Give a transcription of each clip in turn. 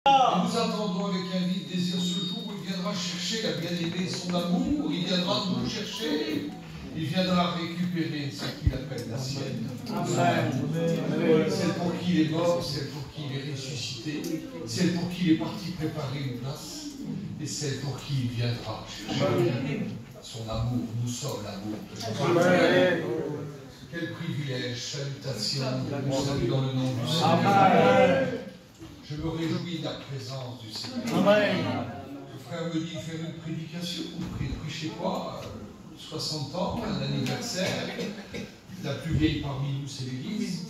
Et nous attendons avec un vif désir ce jour où il viendra chercher la bien-aimée, son amour, il viendra nous chercher, il viendra récupérer ce qu'il appelle la sienne. Celle pour qui il est mort, celle pour qui il est ressuscité, celle pour qui il est parti préparer une place, et celle pour qui il viendra chercher son amour. Nous sommes l'amour de Jésus. Quel privilège, salutations, nous sommes dans le nom du Seigneur. Je me réjouis de la présence du Seigneur. Le frère me dit faire une prédication, vous prêchez quoi 60 ans, un anniversaire. La plus vieille parmi nous, c'est l'Église.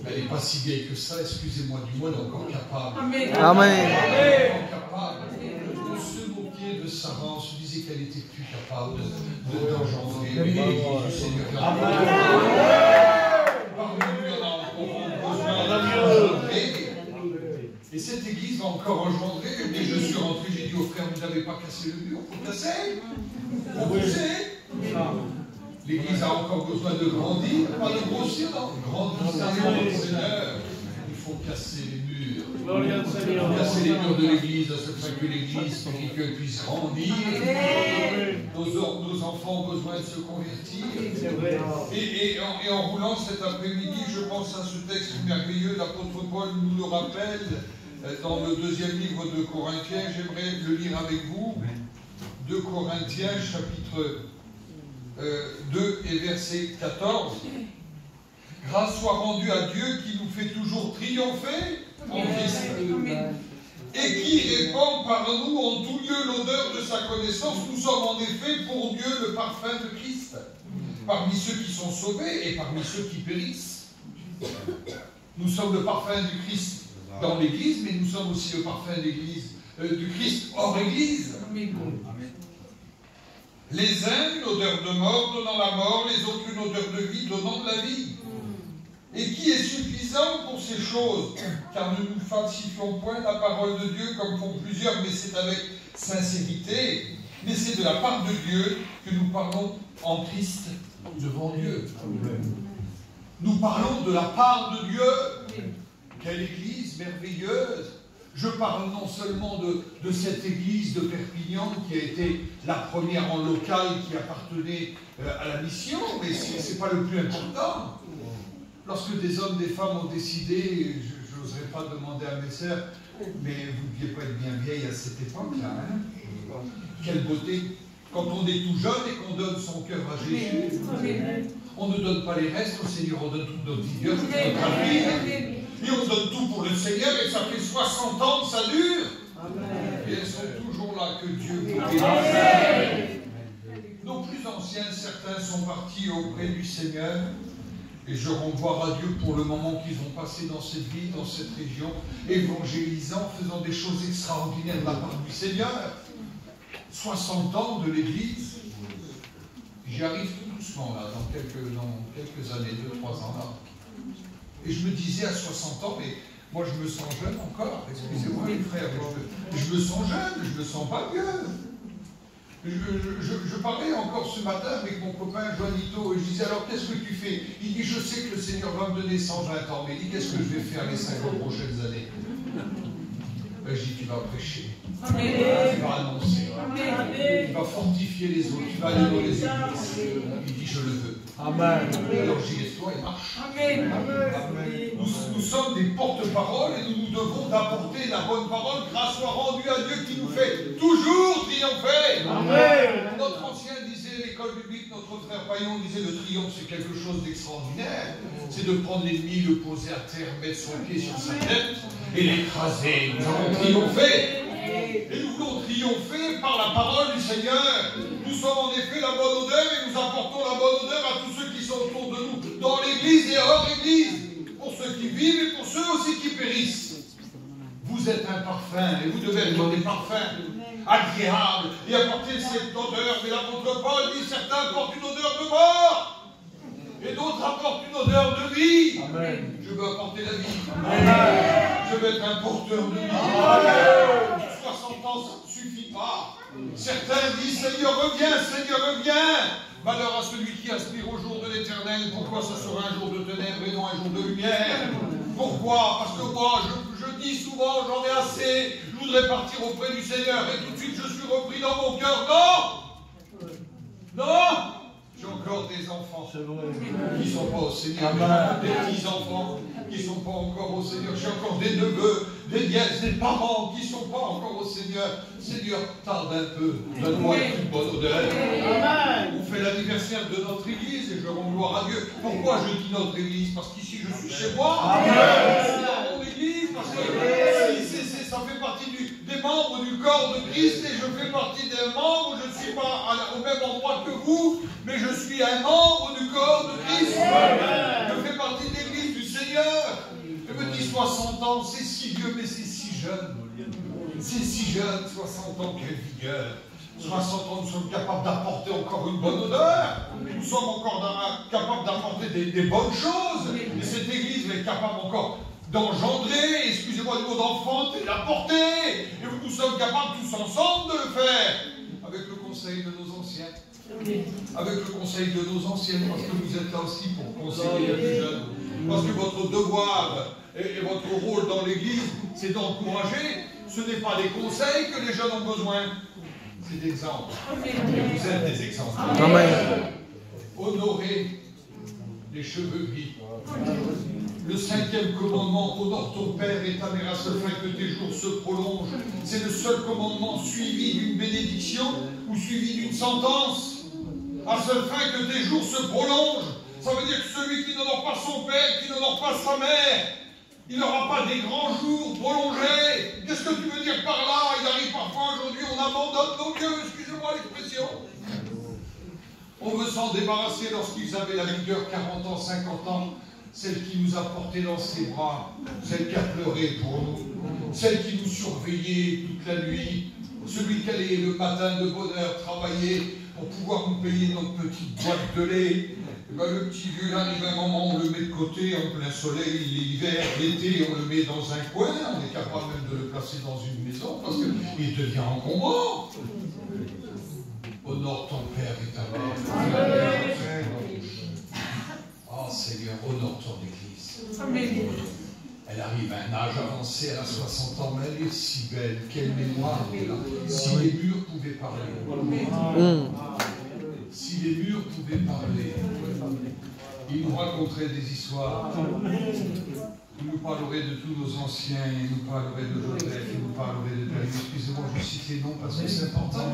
Elle n'est pas si vieille que ça, excusez-moi du mot, elle est encore capable. Amen. Elle est encore capable de se moquer de sa race. Je disais qu'elle était plus capable d'engendrer l'Église du Seigneur. Parmi nous, il y en a encore besoin. Et cette église va encore engendrer. Et je suis rentré, j'ai dit au frère, vous n'avez pas cassé le mur, vous cassez. Vous poussez. L'église a encore besoin de grandir, pas de grossir, non. Grandir dans le Seigneur. Il faut casser les murs. Il faut casser les murs de l'église, afin que l'église spirituelle puisse grandir. Nos enfants ont besoin de se convertir. Et en roulant cet après-midi, je pense à ce texte merveilleux, l'apôtre Paul nous le rappelle dans le deuxième livre de Corinthiens. J'aimerais le lire avec vous. 2 Corinthiens, chapitre 2 et verset 14. Grâce soit rendue à Dieu qui nous fait toujours triompher en Christ et qui répand par nous en tout lieu l'odeur de sa connaissance. Nous sommes en effet pour Dieu le parfum de Christ, parmi ceux qui sont sauvés et parmi ceux qui périssent. Nous sommes le parfum du Christ dans l'Église, mais nous sommes aussi le parfum du Christ hors Église. Les uns une odeur de mort donnant la mort, les autres une odeur de vie donnant de la vie. Et qui est suffisant pour ces choses, car ne nous falsifions point la parole de Dieu comme font plusieurs, mais c'est avec sincérité, mais c'est de la part de Dieu que nous parlons en Christ devant Dieu. Nous parlons de la part de Dieu. Quelle église merveilleuse! Je parle non seulement de cette église de Perpignan qui a été la première en local qui appartenait à la mission, mais ce n'est pas le plus important. Lorsque des hommes, des femmes ont décidé, je n'oserais pas demander à mes sœurs, mais vous ne deviez pas être bien vieille à cette époque-là, hein? Quelle beauté! Quand on est tout jeune et qu'on donne son cœur à Jésus, on ne donne pas les restes au Seigneur, on donne toute notre vigueur, toute notre vie. Et on donne tout pour le Seigneur, et ça fait 60 ans que ça dure. Et elles sont toujours là, que Dieu vous bénisse. Nos plus anciens, certains sont partis auprès du Seigneur, et je rends gloire à Dieu pour le moment qu'ils ont passé dans cette ville, dans cette région, évangélisant, faisant des choses extraordinaires de la part du Seigneur. 60 ans de l'Église. J'y arrive tout doucement, là, dans quelques années, 2-3 ans, là. Et je me disais à 60 ans, mais moi je me sens jeune encore, excusez-moi les frères, je me sens jeune, je me sens pas vieux. Je parlais encore ce matin avec mon copain Joanito, et je disais, alors qu'est-ce que tu fais? Il dit, je sais que le Seigneur va me donner 120 ans, mais il dit, qu'est-ce que je vais faire les 50 prochaines années? Ben, je dis, tu vas prêcher, tu vas annoncer, tu vas fortifier les autres, tu vas aller dans les églises. Il dit, je le veux. Amen. Alors j'y ai toi et marche. Amen. Nous sommes des porte-paroles et nous devons apporter la bonne parole. Grâce soit rendue à Dieu qui nous fait toujours triompher. Amen. Notre ancien disait, l'école biblique, notre frère Paillon disait, le triomphe c'est quelque chose d'extraordinaire. C'est de prendre l'ennemi, le poser à terre, mettre son pied sur sa tête et l'écraser. Nous avons triomphé. Et nous voulons triompher par la parole du Seigneur. Nous sommes en effet la bonne odeur et nous apportons la bonne odeur à tous ceux qui sont autour de nous, dans l'église et hors église, pour ceux qui vivent et pour ceux aussi qui périssent. Vous êtes un parfum et vous devez être des parfums agréables et apporter cette odeur. Mais l'apôtre Paul dit, certains apportent une odeur de mort et d'autres apportent une odeur de vie. Amen. Je veux apporter la vie. Amen. Je veux être un porteur de vie. Amen. 60 ans, ça ne suffit pas. Certains disent, Seigneur, reviens. Malheur à celui qui aspire au jour de l'éternel. Pourquoi ce sera un jour de ténèbres et non un jour de lumière? Pourquoi? Parce que moi, je souvent, j'en ai assez, je voudrais partir auprès du Seigneur, et tout de suite je suis repris dans mon cœur. Non! Non! J'ai encore des enfants qui ne sont pas au Seigneur, des petits-enfants qui ne sont pas encore au Seigneur. J'ai encore des neveux, des nièces, des parents qui ne sont pas encore au Seigneur. Seigneur, tarde un peu, donne-moi une bonne odeur. On fait l'anniversaire de notre église et je rends gloire à Dieu. Pourquoi je dis notre église? Parce qu'ici je suis chez moi. C'est dans mon église, parce que ça fait partie des membres du corps de Christ et je fais partie des membres. Je ne suis pas au même endroit que vous, mais je suis un membre du corps de Christ. Je fais partie de l'église du Seigneur. Je me dis 60 ans, c'est si vieux, mais c'est si jeune. C'est si jeune, 60 ans, quelle vigueur. 60 ans, nous sommes capables d'apporter encore une bonne odeur. Nous sommes encore capables d'apporter des bonnes choses. Et cette église est capable encore d'engendrer, excusez-moi le mot d'enfanter, d'apporter. Et nous sommes capables tous ensemble de le faire. Avec le conseil de nos anciens. Avec le conseil de nos anciens, parce que vous êtes là aussi pour conseiller les plus jeunes. Parce que votre devoir et votre rôle dans l'église, c'est d'encourager. Ce n'est pas des conseils que les jeunes ont besoin. C'est d'exemples. Et vous êtes des exemples. Honorez les cheveux gris. Le 5e commandement, honore ton père et ta mère afin que tes jours se prolongent. C'est le seul commandement suivi d'une bénédiction ou suivi d'une sentence. À seule fin que tes jours se prolongent. Ça veut dire que celui qui n'honore pas son père, qui n'honore pas sa mère, il n'aura pas des grands jours prolongés. Qu'est-ce que tu veux dire par là? Il arrive parfois aujourd'hui, on abandonne nos vieux, excusez-moi l'expression. On veut s'en débarrasser lorsqu'ils avaient la vigueur, 40 ans, 50 ans. Celle qui nous a portés dans ses bras, celle qui a pleuré pour nous, celle qui nous surveillait toute la nuit, celui qui allait le matin de bonne heure travailler pour pouvoir nous payer notre petite boîte de lait. Et ben, le petit vieux, il arrive un moment, on le met de côté en plein soleil, l'hiver, l'été, on le met dans un coin, on est capable même de le placer dans une maison parce qu'il devient encombrant. Honore ton père et ta mère. Oh Seigneur, honore ton église. Elle arrive à un âge avancé, elle a 60 ans, mais elle est si belle, quelle mémoire elle a. Si les murs pouvaient parler. Si les murs pouvaient parler. Il nous raconterait des histoires. Il nous parlerait de tous nos anciens, il nous parlerait de Joseph, il nous parlerait de David. Excusez-moi, je cite les noms parce que c'est important.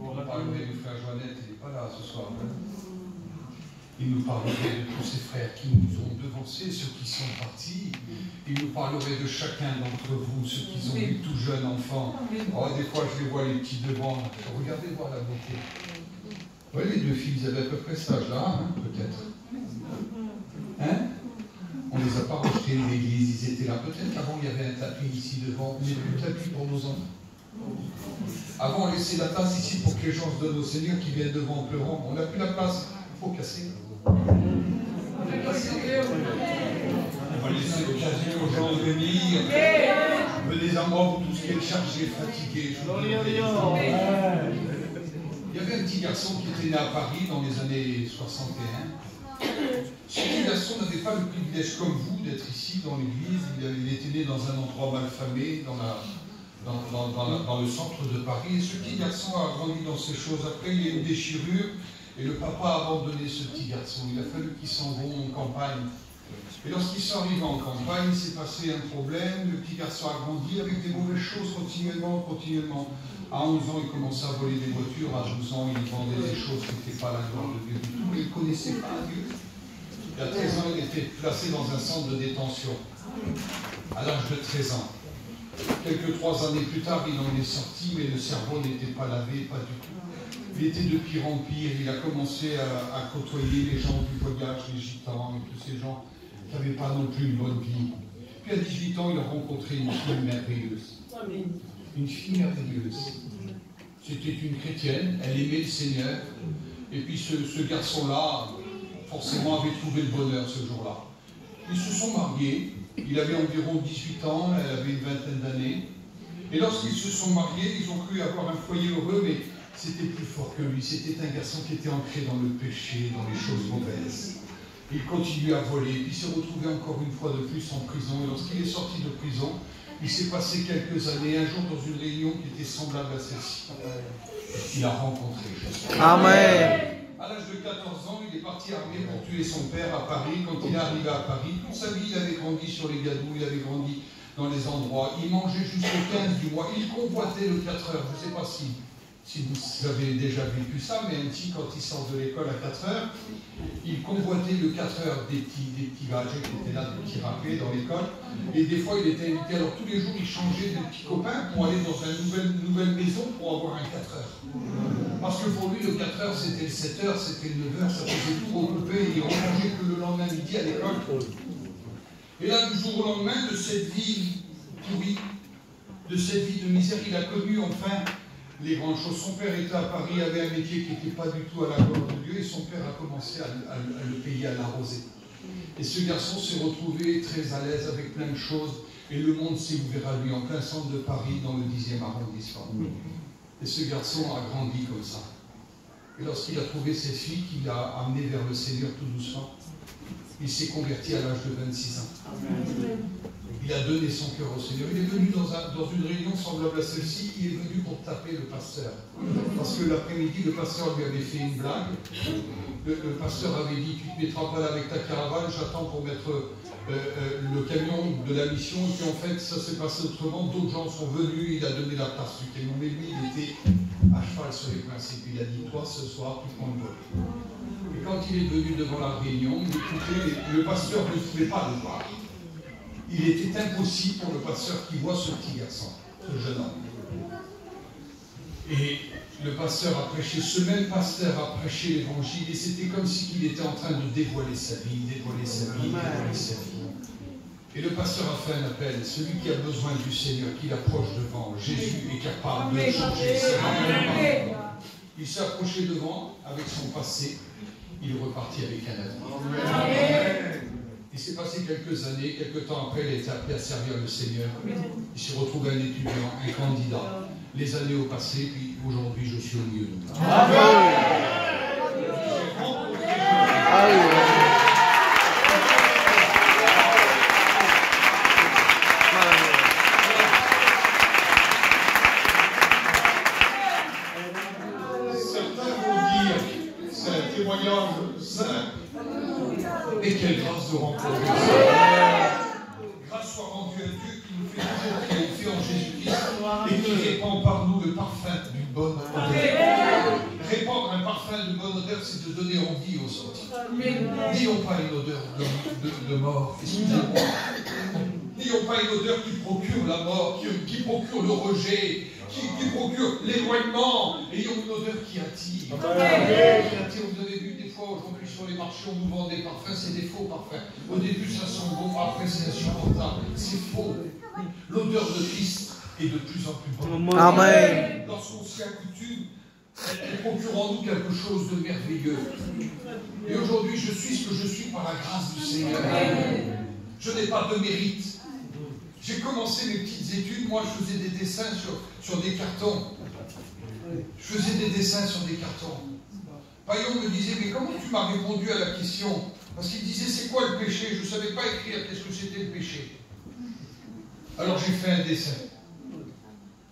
On parlerait du frère Joannette, il n'est pas là ce soir. Il nous parlerait de tous ces frères qui nous ont devancés, ceux qui sont partis. Il nous parlerait de chacun d'entre vous, ceux qui ont eu tout jeunes enfants. Oh, des fois, je les vois les petits devant. Regardez voir la beauté. Vous voyez, les deux filles, ils avaient à peu près cet âge-là, hein, peut-être. Hein? On ne les a pas rejetés de l'église, ils étaient là. Peut-être qu'avant, il y avait un tapis ici devant. Il n'y a plus de tapis pour nos enfants. Avant, on laissait la place ici pour que les gens se donnent au Seigneur qui viennent devant en pleurant. On n'a plus la place. Il faut casser. On va laisser l'occasion aux gens de venir. Venez à moi, vous tous qui êtes chargés, fatigués. Il y avait un petit garçon qui était né à Paris dans les années 61. Ce petit garçon n'avait pas le privilège comme vous d'être ici dans l'église. Il était né dans un endroit malfamé, dans le centre de Paris. Et ce petit garçon a grandi dans ces choses. Après, il y a eu une déchirure. Et le papa a abandonné ce petit garçon. Il a fallu qu'il s'en va en campagne. Et lorsqu'ils sont arrivés en campagne, il s'est passé un problème. Le petit garçon a grandi avec des mauvaises choses continuellement. À 11 ans, il commençait à voler des voitures. À 12 ans, il vendait des choses qui n'étaient pas la gloire de Dieu du tout. Il ne connaissait pas Dieu. Et à 13 ans, il était placé dans un centre de détention. À l'âge de 13 ans. Quelques 3 années plus tard, il en est sorti, mais le cerveau n'était pas lavé, pas du tout. Il était de pire en pire, il a commencé à côtoyer les gens du voyage, les gitans et tous ces gens qui n'avaient pas non plus une bonne vie. Puis à 18 ans, il a rencontré une fille merveilleuse. Une fille merveilleuse. C'était une chrétienne, elle aimait le Seigneur. Et puis ce garçon-là, forcément, avait trouvé le bonheur ce jour-là. Ils se sont mariés, il avait environ 18 ans, elle avait une vingtaine d'années. Et lorsqu'ils se sont mariés, ils ont cru avoir un foyer heureux, mais c'était plus fort que lui. C'était un garçon qui était ancré dans le péché, dans les choses mauvaises. Il continuait à voler, puis il s'est retrouvé encore une fois de plus en prison. Et lorsqu'il est sorti de prison, il s'est passé quelques années, un jour dans une réunion qui était semblable à celle-ci. Il a rencontré Jésus. Amen. À l'âge de 14 ans, il est parti armé pour tuer son père à Paris. Quand il est arrivé à Paris, toute sa vie, il avait grandi sur les gadous, il avait grandi dans les endroits. Il mangeait jusqu'au 15 du mois. Il convoitait le 4 heures. Je ne sais pas si vous avez déjà vécu ça, mais un petit, quand il sort de l'école à 4 heures, il convoitait le 4 heures des petits gadgets qui étaient là, des petits rappels dans l'école. Et des fois, il était invité. Alors tous les jours, il changeait de petits copains pour aller dans une nouvelle maison pour avoir un 4 heures. Parce que pour lui, le 4 heures, c'était le 7 heures, c'était le 9 heures, ça faisait tout regrouper et il remangeait que le lendemain midi à l'école. Et là, du jour au lendemain, de cette vie pourrie, de cette vie de misère, il a connu enfin les grandes choses. Son père était à Paris, avait un métier qui n'était pas du tout à la gloire de Dieu, et son père a commencé à le payer, à l'arroser. Et ce garçon s'est retrouvé très à l'aise avec plein de choses, et le monde s'est ouvert à lui en plein centre de Paris, dans le 10e arrondissement. Et ce garçon a grandi comme ça. Et lorsqu'il a trouvé cette fille qu'il a amenée vers le Seigneur tout doucement, il s'est converti à l'âge de 26 ans. Il a donné son cœur au Seigneur. Il est venu dans une réunion semblable à celle-ci. Il est venu pour taper le pasteur. Parce que l'après-midi, le pasteur lui avait fait une blague. Le pasteur avait dit, tu ne te mettras pas là avec ta caravane, j'attends pour mettre le camion de la mission. Et puis en fait, ça s'est passé autrement. D'autres gens sont venus, il a donné la place du camion. Mais lui, il était à cheval sur les principes. Il a dit, toi, ce soir, tu prends le vol. Et quand il est venu devant la réunion, le pasteur ne pouvait pas le voir. Il était impossible pour le pasteur qui voit ce petit garçon, ce jeune homme. Et le pasteur a prêché, ce même pasteur a prêché l'évangile, et c'était comme s'il était en train de dévoiler sa vie, dévoiler sa vie. Et le pasteur a fait un appel, celui qui a besoin du Seigneur, qu'il approche devant, Jésus est capable de changer sa vie. Il s'est approché devant avec son passé, il est reparti avec un avenir. Il s'est passé quelques années, quelques temps après, il a été appelé à servir le Seigneur. Il s'est retrouvé un étudiant, un candidat. Les années ont passé, puis aujourd'hui, je suis au milieu de nous. Certains vont dire, c'est un témoignage simple. Et quelle grâce de rencontrer. Grâce soit rendue à Dieu qui nous fait toujours ce qu'il a fait en Jésus-Christ et qui répand par nous le parfum d'une bonne odeur. Répandre un parfum de bonne odeur, c'est de donner envie aux autres. N'ayons pas une odeur de mort, excusez-moi. N'ayons pas une odeur qui procure la mort, qui procure le rejet, qui procure l'éloignement. Ayons une odeur qui attire. Qui attire, vous avez vu des fois aujourd'hui sur les marchés, on nous vend des parfums, c'est des faux parfums. Au début, ça sent bon, après, c'est insupportable. C'est faux. L'odeur de Christ est de plus en plus bonne. Amen. Lorsqu'on s'y accoutume, elle procure en nous quelque chose de merveilleux. Et aujourd'hui, je suis ce que je suis par la grâce du Seigneur. Je n'ai pas de mérite. J'ai commencé mes petites études, moi je faisais des dessins sur des cartons. Je faisais des dessins sur des cartons. Paillon me disait, mais comment tu m'as répondu à la question? Parce qu'il disait, c'est quoi le péché? Je ne savais pas écrire qu'est-ce que c'était le péché. Alors j'ai fait un dessin.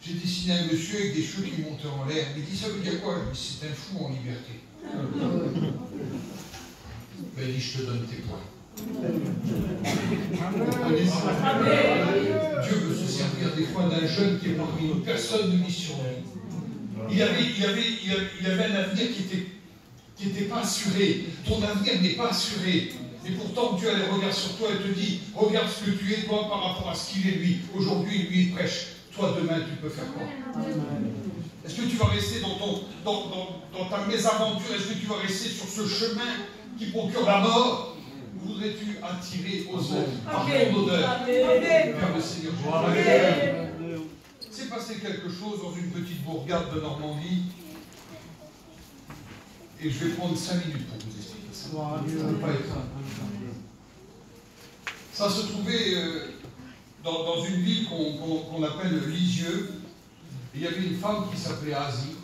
J'ai dessiné un monsieur avec des cheveux qui montaient en l'air. Il dit, ça veut dire quoi? Je dis, c'est un fou en liberté. Ben, il dit, je te donne tes points. Dieu veut se servir des fois d'un jeune qui est parmi nous. Personne ne mise sur lui. Il avait un avenir qui n'était pas assuré. Ton avenir n'est pas assuré. Et pourtant, Dieu a les regards sur toi et te dit, regarde ce que tu es, toi, par rapport à ce qu'il est, lui. Aujourd'hui, lui, il prêche. Toi, demain, tu peux faire quoi? Est-ce que tu vas rester dans ta mésaventure? Est-ce que tu vas rester sur ce chemin qui procure la mort? Ou voudrais-tu attirer aux autres par ton odeur vers le Seigneur Jésus? C'est passé quelque chose dans une petite bourgade de Normandie. Et je vais prendre 5 minutes pour vous expliquer ça. Ça se trouvait dans une ville qu'on appelle Lisieux. Il y avait une femme qui s'appelait Asie.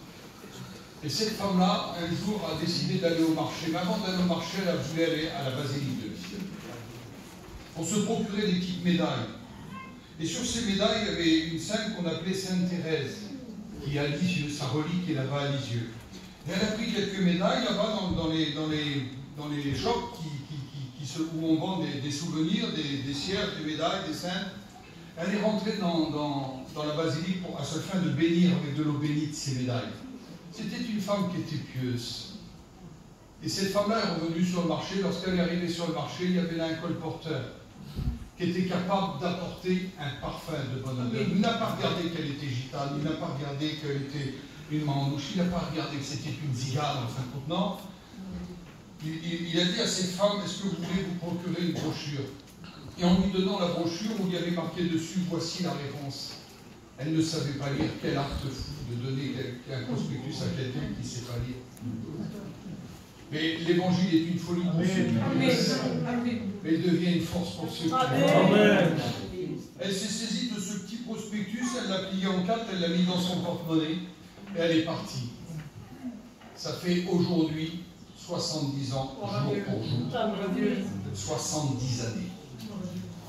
Et cette femme-là, un jour, a décidé d'aller au marché. Mais avant d'aller au marché, elle voulait aller à la basilique de Lisieux pour se procurer des petites médailles. Et sur ces médailles, il y avait une sainte qu'on appelait Sainte Thérèse, qui est à Lisieux, sa relique est là-bas à Lisieux. Et elle a pris quelques médailles là-bas dans les shops où on vend des souvenirs, des cierges, des médailles, des saintes. Elle est rentrée dans la basilique à seule fin de bénir avec de l'eau bénite ces médailles. C'était une femme qui était pieuse. Et cette femme-là est revenue sur le marché. Lorsqu'elle est arrivée sur le marché, il y avait là un colporteur qui était capable d'apporter un parfum de bonne odeur. Il n'a pas regardé qu'elle était gitane, il n'a pas regardé qu'elle était une mandouche, il n'a pas regardé que c'était une zigane, en fin de compte, non. Il a dit à cette femme, est-ce que vous voulez vous procurer une brochure? Et en lui donnant la brochure, où il y avait marqué dessus, voici la réponse. Elle ne savait pas lire, quel acte fou de donner un prospectus à quelqu'un qui ne sait pas lire. Mais l'évangile est une folie pour ceux qui connaissent, mais il devient une force pour ceux qui Amen. Elle s'est saisie de ce petit prospectus, elle l'a plié en quatre, elle l'a mis dans son porte-monnaie et elle est partie. Ça fait aujourd'hui 70 ans, jour pour jour. 70 années.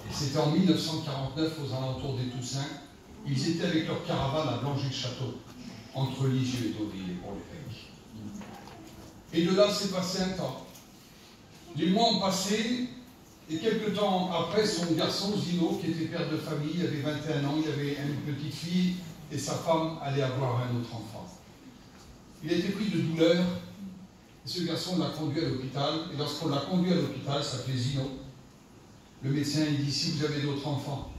Et c'était en 1949, aux alentours des Toussins. Ils étaient avec leur caravane à Blangy-le-Château, entre Lisieux et Deauville, et Pont-l'Évêque. Et de là, c'est passé un temps. Les mois ont passé, et quelques temps après, son garçon, Zino, qui était père de famille, avait 21 ans, il avait une petite fille, et sa femme allait avoir un autre enfant. Il a été pris de douleur, et ce garçon l'a conduit à l'hôpital, et lorsqu'on l'a conduit à l'hôpital, ça s'appelait Zino, le médecin il dit, si vous avez d'autres enfants,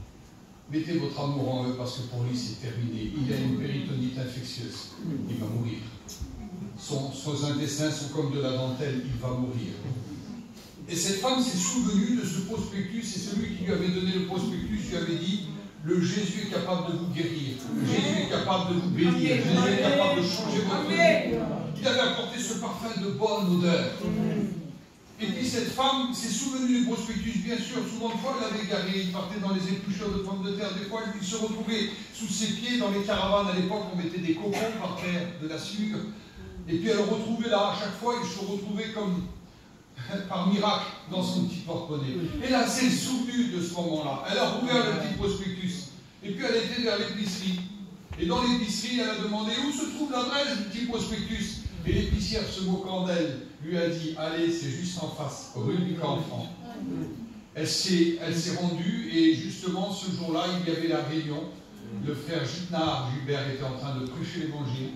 mettez votre amour en eux, parce que pour lui c'est terminé. Il a une péritonite infectieuse, il va mourir. Ses intestins sont comme de la dentelle, il va mourir. Et cette femme s'est souvenue de ce prospectus, et celui qui lui avait donné le prospectus lui avait dit, le Jésus est capable de vous guérir, le Jésus est capable de vous bénir, Jésus est capable de changer votre vie. Il avait apporté ce parfum de bonne odeur. Et puis cette femme s'est souvenue du prospectus, bien sûr, souvent de fois elle avait garé, il partait dans les épluchures de pommes de terre, des fois il se retrouvait sous ses pieds dans les caravanes, à l'époque on mettait des cocons par terre, de la sucre, et puis elle retrouvait là, à chaque fois il se retrouvait comme par miracle dans son petit porte-monnaie. Et là, c'est souvenu de ce moment-là. Elle a ouvert le petit prospectus. Et puis elle était vers l'épicerie. Et dans l'épicerie, elle a demandé où se trouve l'adresse du petit prospectus. Et l'épicière, se moquant d'elle, lui a dit, allez, c'est juste en face, rue du Camp-Franc. Elle s'est rendue et justement, ce jour-là, il y avait la réunion. Le frère Gitnard, Gilbert, était en train de prêcher l'évangile.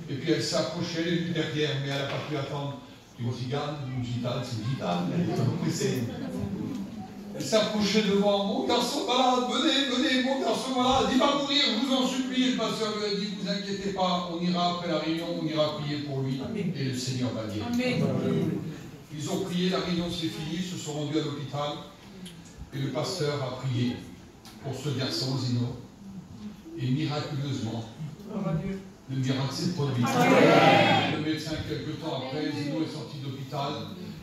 Et puis elle s'est approchée, elle est venue derrière, mais elle n'a pas pu attendre. Une zigane, une gitane, c'est une gitane, elle était pressée. Elle s'est approchée devant, mon garçon malade, venez, mon garçon malade, il va mourir, je vous en supplie. Le pasteur lui a dit, vous inquiétez pas, on ira après la réunion, on ira prier pour lui, et le Seigneur va guérir. Ils ont prié, la réunion s'est finie, se sont rendus à l'hôpital, et le pasteur a prié pour ce garçon, Zino, et miraculeusement, le miracle s'est produit. Le médecin, quelques temps après, Zino est sorti d'hôpital.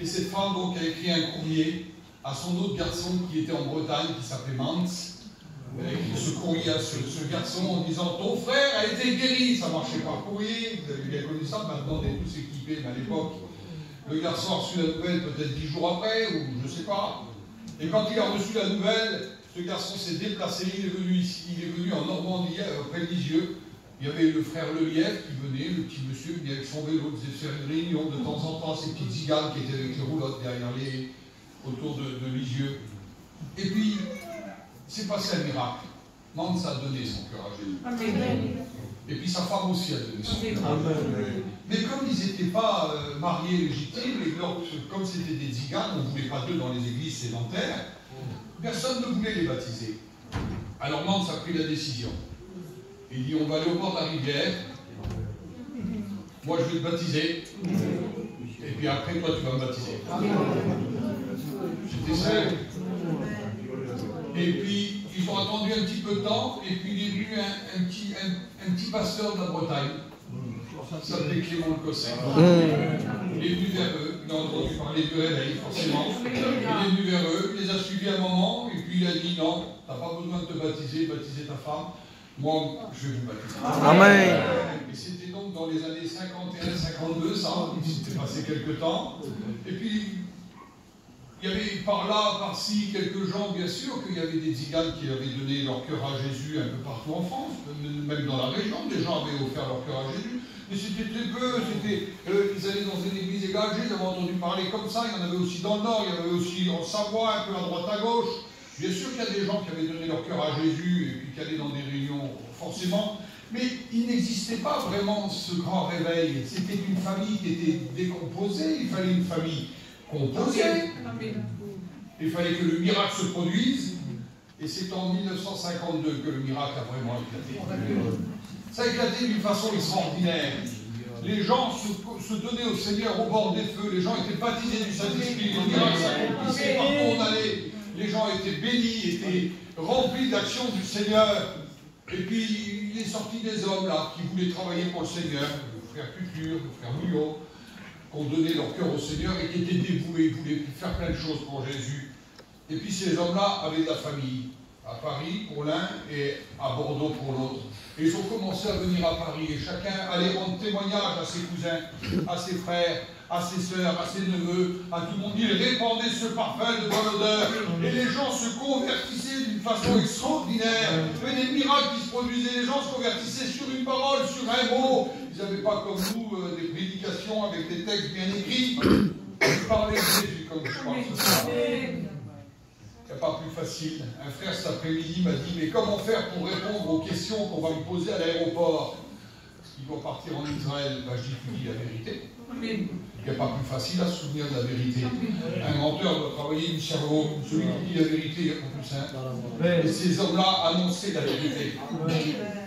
Et cette femme donc a écrit un courrier à son autre garçon qui était en Bretagne, qui s'appelait Mans. Elle a écrit ce courrier à ce garçon en disant, ton frère a été guéri. Ça marchait par courrier, vous avez bien connu ça, maintenant on est tous équipés, mais à l'époque, le garçon a reçu la nouvelle peut-être 10 jours après, ou je ne sais pas. Et quand il a reçu la nouvelle, ce garçon s'est déplacé, il est venu en Normandie, près de Lisieux. Il y avait le frère Lelièvre qui venait, le petit monsieur, venait avec son vélo, il faisait faire une réunion de temps en temps, ces petites ziganes qui étaient avec les roulottes derrière autour de Lisieux. Et puis, c'est passé un miracle. Mans a donné son cœur à Jésus. Amen. Et puis sa femme aussi a donné son cœur. Amen. Mais comme ils n'étaient pas mariés légitimes, et comme c'était des ziganes, on ne voulait pas d'eux dans les églises sédentaires, personne ne voulait les baptiser. Alors Mans a pris la décision. Il dit, on va aller au bord de la rivière, moi je vais te baptiser, et puis après toi tu vas me baptiser. J'étais seul. Et puis ils ont attendu un petit peu de temps, et puis il est venu un petit pasteur de la Bretagne, qui s'appelait Clément Le Cosset. Il est venu vers eux, il a entendu parler du réveil, forcément. Il est venu vers eux, il les a suivis un moment, et puis il a dit, non, tu n'as pas besoin de te baptiser ta femme. moi, je vais vous baptiser. Amen. Et c'était donc dans les années 51-52, ça, il s'était passé quelque temps. Et puis, il y avait par là, par-ci, quelques gens, bien sûr, qu'il y avait des tziganes qui avaient donné leur cœur à Jésus un peu partout en France, même dans la région, des gens avaient offert leur cœur à Jésus. Mais c'était très peu, ils allaient dans une église égagée, ils avaient entendu parler comme ça, il y en avait aussi dans le Nord, il y en avait aussi en Savoie, un peu à droite à gauche. Bien sûr qu'il y a des gens qui avaient donné leur cœur à Jésus et puis qui allaient dans des réunions, forcément, mais il n'existait pas vraiment ce grand réveil. C'était une famille qui était décomposée, il fallait une famille composée. Il fallait que le miracle se produise, et c'est en 1952 que le miracle a vraiment éclaté. Ça a éclaté d'une façon extraordinaire. Les gens se donnaient au Seigneur au bord des feux, les gens étaient baptisés du Saint-Esprit, le miracle s'accomplissait, partout où on allait, les gens étaient bénis, étaient remplis d'action du Seigneur. Et puis il est sorti des hommes là qui voulaient travailler pour le Seigneur, le frère Culture, le frère Mouillot, qui ont donné leur cœur au Seigneur et qui étaient dévoués, ils voulaient faire plein de choses pour Jésus. Et puis ces hommes-là avaient de la famille, à Paris pour l'un et à Bordeaux pour l'autre. Et ils ont commencé à venir à Paris et chacun allait rendre témoignage à ses cousins, à ses frères, à ses sœurs, à ses neveux, à tout le monde. Il répandait ce parfum de bonne odeur et les gens se convertissaient d'une façon extraordinaire. Il y avait des miracles qui se produisaient, les gens se convertissaient sur une parole, sur un mot. Ils n'avaient pas comme nous des prédications avec des textes bien écrits. Ils parlaient de Jésus comme je parle ce soir. Il n'y a pas plus facile. Un frère cet après-midi m'a dit, mais comment faire pour répondre aux questions qu'on va me poser à l'aéroport? Ils vont partir en Israël. Ben, je dis, tu dis la vérité. Il n'y a pas plus facile à se souvenir de la vérité. Un menteur doit travailler du cerveau. Celui qui dit la vérité, il n'y a pas plus simple. Et ces hommes-là annonçaient la vérité.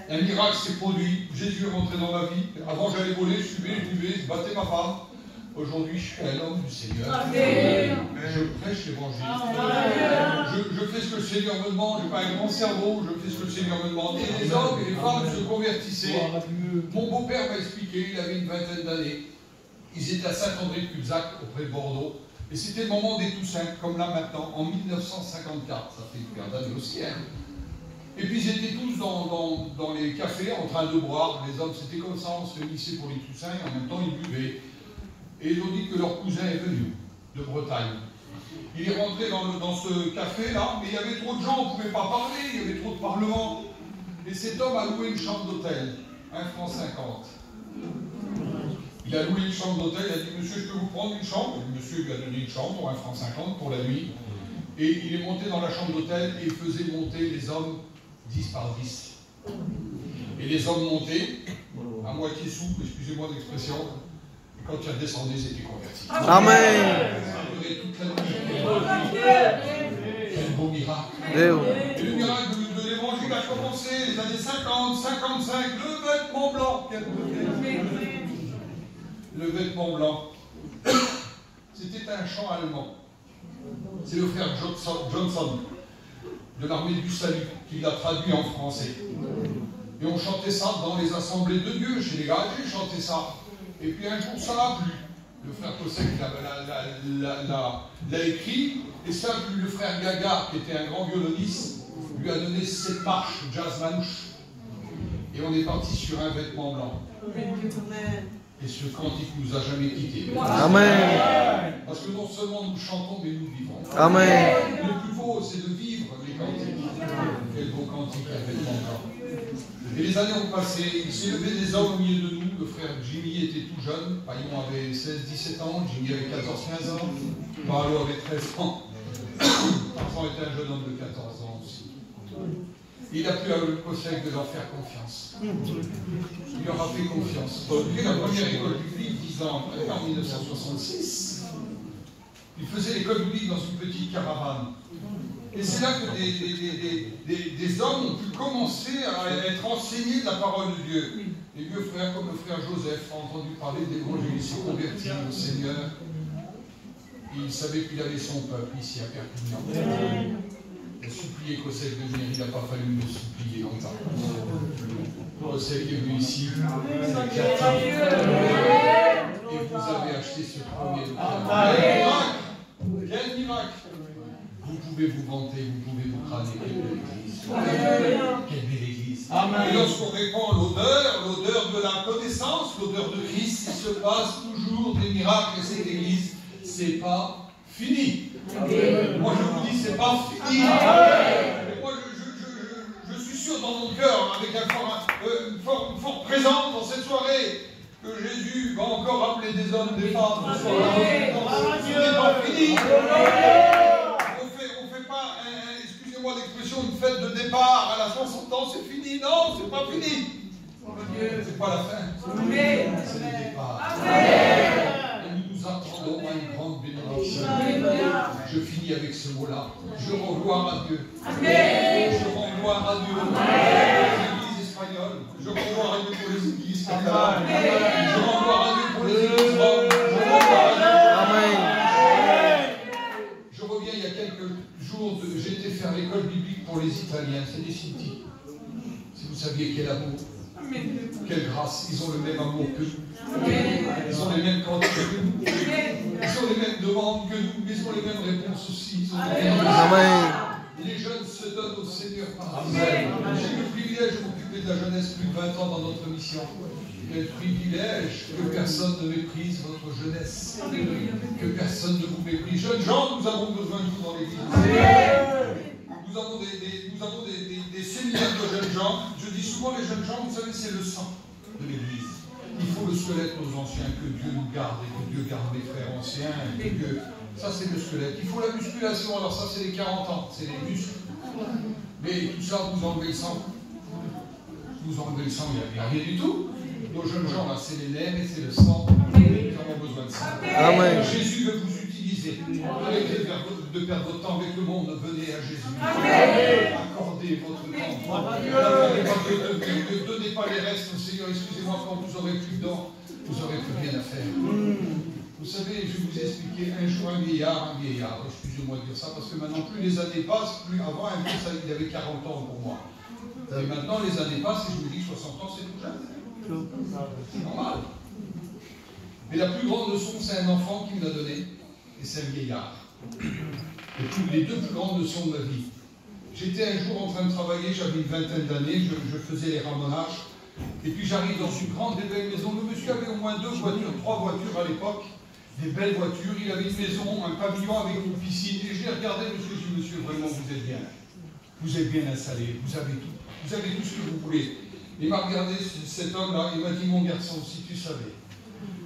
Un miracle s'est produit. Jésus est rentré dans ma vie. Avant, j'allais voler, je buvais, je battais ma femme. Aujourd'hui, je suis un homme du Seigneur. Je prêche l'évangile. Je fais ce que le Seigneur me demande. Je n'ai pas un grand cerveau. Je fais ce que le Seigneur me demande. Et les hommes et les femmes se convertissaient. Mon beau-père m'a expliqué, il avait une vingtaine d'années. Ils étaient à Saint-André-de-Cubzac, auprès de Bordeaux. Et c'était le moment des Toussaints, comme là maintenant, en 1954. Ça fait une paire d'années aussi. Hein. Et puis ils étaient tous dans les cafés en train de boire. Les hommes, c'était comme ça, on se réunissait pour les Toussaints et en même temps ils buvaient. Et ils ont dit que leur cousin est venu de Bretagne. Il est rentré dans ce café-là, mais il y avait trop de gens, on ne pouvait pas parler, il y avait trop de parlements. Et cet homme a loué une chambre d'hôtel, 1 franc 50. Il a loué une chambre d'hôtel, il a dit, monsieur, je peux vous prendre une chambre? Le monsieur lui a donné une chambre pour 1 franc 50 pour la nuit. Et il est monté dans la chambre d'hôtel et il faisait monter les hommes 10 par 10. Et les hommes montaient, à moitié sous, excusez-moi l'expression. Quand il a descendu, c'était converti. Amen. Ça a duré toute la nuit. Quel beau miracle. Et le miracle de l'évangile a commencé les années 50, 55, le vêtement blanc. Le vêtement blanc. C'était un chant allemand. C'est le frère Johnson de l'armée du salut qui l'a traduit en français. Et on chantait ça dans les assemblées de Dieu, chez les gars, j'ai chanté ça. Et puis un jour, ça n'a plu. Le frère Cosset l'a écrit, et ça a plu. Le frère Gaga, qui était un grand violoniste, lui a donné cette marche, jazz manouche. Et on est parti sur un vêtement blanc. Et ce cantique nous a jamais quittés. Amen. Parce que non seulement nous chantons, mais nous vivons. Amen. Le plus beau, c'est de vivre les cantiques. Quel beau cantique, un vêtement blanc. Et les années ont passé, il s'est levé des hommes au milieu de nous. Le frère Jimmy était tout jeune, Paillon avait 16-17 ans, Jimmy avait 14-15 ans, Paolo avait 13 ans. Tarzan était un jeune homme de 14 ans aussi. Il a plu à Cosset de leur faire confiance. Il leur a fait confiance. Il a fait la première école biblique 10 ans après, en 1966. Il faisait l'école biblique dans une petite caravane. Et c'est là que des hommes ont pu commencer à être enseignés de la parole de Dieu. Les vieux frères, comme le frère Joseph, ont entendu parler de l'évangile, ils sont convertis au Seigneur. Il savait qu'il avait son peuple ici à Perpignan. Il a supplié Cosset de venir, il n'a pas fallu me supplier longtemps. Cosset est venu ici, et vous avez acheté ce premier miracle. Quel miracle! Vous pouvez vous vanter, vous pouvez vous crâner. Quelle belle église! Quelle belle église! Amen. Et lorsqu'on répand l'odeur de la connaissance, l'odeur de Christ, il se passe toujours des miracles. Et cette église, c'est pas fini. Moi je vous dis, c'est pas fini. Et moi je suis sûr dans mon cœur, avec une forte présence dans cette soirée, que Jésus va encore appeler des hommes, des femmes, ce soir-là. Ce n'est pas fini. On fait pas, excusez-moi l'expression, une fête de départ à la 60 ans, c'est fini. Non, c'est pas fini. C'est pas la fin. C'est le départ. Et nous nous attendons à une grande bénédiction. Je finis avec ce mot-là. Je rends gloire à Dieu. Je rends gloire à Dieu pour les églises espagnoles. Je rends gloire à Dieu pour les églises catalanes. Je rends gloire à Dieu pour les églises roms. Je rends gloire à Dieu. Je reviens il y a quelques jours, j'étais faire l'école biblique pour les Italiens, c'est des Sinti. Si vous saviez quel amour, quelle grâce, ils ont le même amour que nous. Ils ont les mêmes cantiques que nous. Ils ont les mêmes demandes que nous, mais ils ont les mêmes réponses aussi. Les jeunes se donnent au Seigneur par Amen. J'ai le privilège de m'occuper de la jeunesse plus de 20 ans dans notre mission. Quel privilège que personne ne méprise votre jeunesse. Que personne ne vous méprise. Jeunes gens, nous avons besoin de vous dans l'église. Nous avons des séminaires de jeunes gens. Je dis souvent les jeunes gens, vous savez, c'est le sang de l'église. Il faut le squelette aux anciens, que Dieu nous garde et que Dieu garde les frères anciens. Et que ça, c'est le squelette. Il faut la musculation. Alors ça, c'est les 40 ans. C'est les muscles. Mais tout ça, vous enlevez le sang. Vous enlevez le sang, il n'y a rien du tout. Nos jeunes gens, là, c'est les nerfs et c'est le sang. Nous avons besoin de ça. Amen. Jésus veut vous utiliser. Arrêtez de perdre votre temps avec le monde. Venez à Jésus. Accordez votre temps. Ne donnez pas les restes au Seigneur. Excusez-moi, quand vous aurez plus de dents, vous n'aurez plus rien à faire. Vous savez, je vais vous expliquer un jour un vieillard, excusez-moi de dire ça, parce que maintenant, plus les années passent, plus avant, un peu, ça, il avait 40 ans pour moi. Et maintenant, les années passent et je me dis que 60 ans, c'est tout jeune. C'est normal. Mais la plus grande leçon, c'est un enfant qui me l'a donné, et c'est un vieillard. Et les deux plus grandes leçons de ma vie. J'étais un jour en train de travailler, j'avais une vingtaine d'années, je faisais les ramonages, et puis j'arrive dans une grande et belle maison. Le monsieur avait au moins 2 voitures, 3 voitures à l'époque, des belles voitures, il avait une maison, un pavillon avec une piscine, et je l'ai regardé, monsieur, je dis, monsieur, vraiment, vous êtes bien. Vous êtes bien installé, vous avez tout ce que vous voulez. Il m'a regardé, cet homme-là, il m'a dit, mon garçon, si tu savais,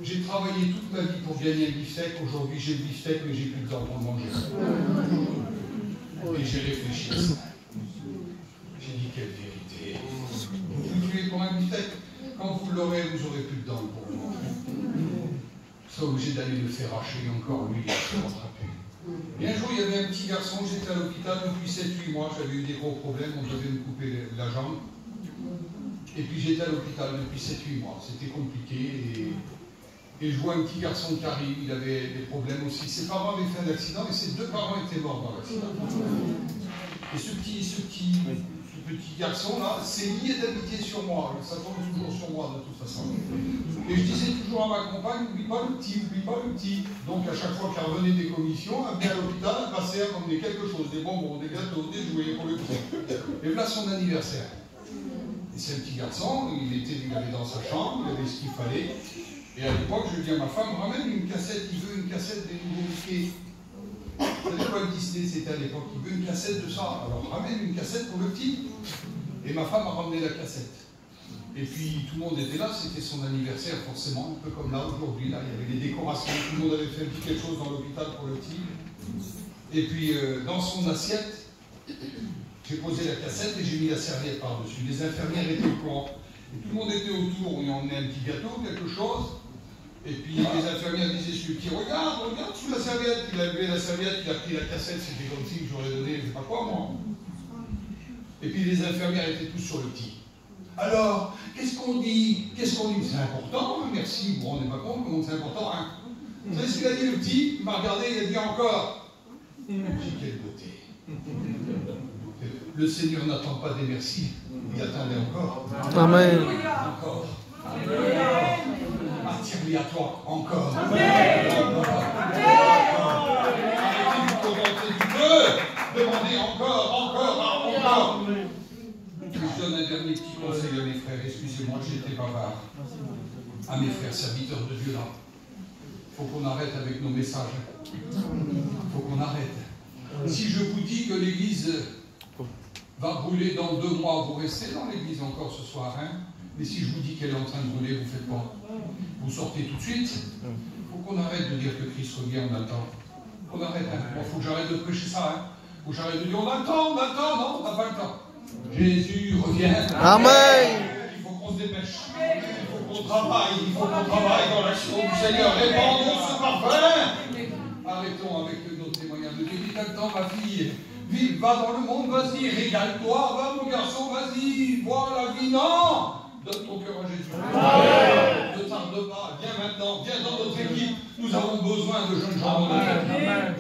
j'ai travaillé toute ma vie pour gagner un beefsteak, aujourd'hui j'ai le beefsteak, mais j'ai plus le temps pour le manger. Et j'ai réfléchi à ça. J'ai dit, quelle vérité. Vous vous tuez pour un beefsteak, quand vous l'aurez, vous n'aurez plus de dents pour le manger. Vous serez obligé d'aller le faire hacher, encore lui, il va se rattraper. Et un jour, il y avait un petit garçon, j'étais à l'hôpital depuis 7-8 mois, j'avais eu des gros problèmes, on devait me couper la jambe. Et puis j'étais à l'hôpital depuis 7-8 mois, c'était compliqué. Et je vois un petit garçon qui arrive, il avait des problèmes aussi. Ses parents avaient fait un accident et ses 2 parents étaient morts dans l'accident. Et ce petit garçon-là s'est lié d'amitié sur moi. Ça tombe toujours sur moi de toute façon. Et je disais toujours à ma compagne, oublie pas le petit. Donc à chaque fois qu'elle revenait des commissions, elle venait à l'hôpital, elle passait à emmener quelque chose, des bonbons, des gâteaux, des jouets pour le petit. Et voilà son anniversaire. Et c'est un petit garçon, il avait dans sa chambre, il avait ce qu'il fallait. Et à l'époque, je dis à ma femme, ramène une cassette, il veut une cassette des nouveaux Mickey. Vous savez quoi, le Disney, c'était à l'époque, il veut une cassette de ça. Alors ramène une cassette pour le petit. Et ma femme a ramené la cassette. Et puis tout le monde était là, c'était son anniversaire forcément, un peu comme là aujourd'hui, là, il y avait des décorations, tout le monde avait fait un petit quelque chose dans l'hôpital pour le petit. Et puis dans son assiette, j'ai posé la cassette et j'ai mis la serviette par-dessus. Les infirmières étaient au courant. Et tout le monde était autour, on y emmenait un petit gâteau, quelque chose. Et puis les infirmières disaient sur le petit, regarde sous la serviette. Il a levé la serviette, il a pris la cassette, c'était comme si j'aurais donné, je sais pas quoi moi. Et puis les infirmières étaient tous sur le petit. Alors, qu'est-ce qu'on dit? C'est important, hein, merci, vous vous rendez pas compte comment c'est important, hein? Vous savez ce qu'il a dit le petit? Il m'a regardé, il a dit encore. J'ai dit, quelle beauté. Le Seigneur n'attend pas des merci, il attendait encore. Amen. Encore. Attire-lui à toi, encore. Amen. Arrêtez de vous contenter du peu. Demandez encore. Je donne un dernier petit conseil à mes frères. Excusez-moi, j'étais bavard. À mes frères serviteurs de Dieu là. Il faut qu'on arrête avec nos messages. Il faut qu'on arrête. Si je vous dis que l'église va brûler dans 2 mois, vous restez dans l'église encore ce soir, hein? Mais si je vous dis qu'elle est en train de brûler, vous faites quoi? Vous sortez tout de suite? Il faut qu'on arrête de dire que Christ revient, on a le temps. On arrête, hein? Moi, il faut que j'arrête de prêcher ça, hein? Il faut que j'arrête de dire on a le temps, non, on n'a pas le temps. Jésus revient. Amen. Il faut qu'on se dépêche. Il faut qu'on travaille dans l'action du Seigneur. Répandons ce parfum. Arrêtons avec notre témoignage de Dieu. Dis t'as le temps, ma fille. Vive, va dans le monde, vas-y, régale-toi, va mon garçon, vas-y, vois la vie, non! Donne ton cœur à Jésus. Ne tarde pas, viens maintenant, viens dans notre équipe. Nous avons besoin de jeunes gens dans notre équipe.